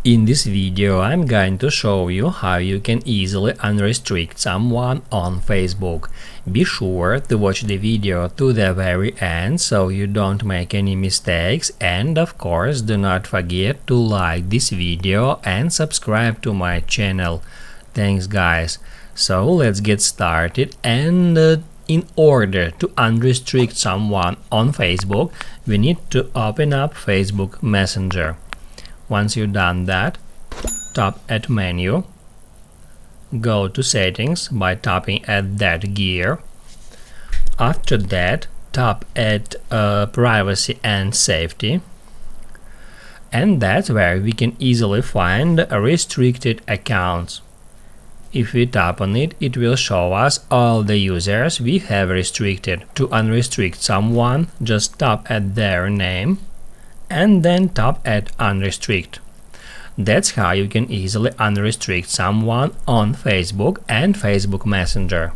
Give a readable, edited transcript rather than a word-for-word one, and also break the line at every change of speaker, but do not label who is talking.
In this video I'm going to show you how you can easily unrestrict someone on Facebook. Be sure to watch the video to the very end so you don't make any mistakes, and of course do not forget to like this video and subscribe to my channel. Thanks guys. So let's get started, and in order to unrestrict someone on Facebook we need to open up Facebook Messenger. Once you've done that, tap at menu, go to settings by tapping at that gear. After that, tap at privacy and safety, and that's where we can easily find restricted accounts. If we tap on it, it will show us all the users we have restricted. To unrestrict someone, just tap at their name and then tap at Unrestrict. That's how you can easily unrestrict someone on Facebook and Facebook Messenger.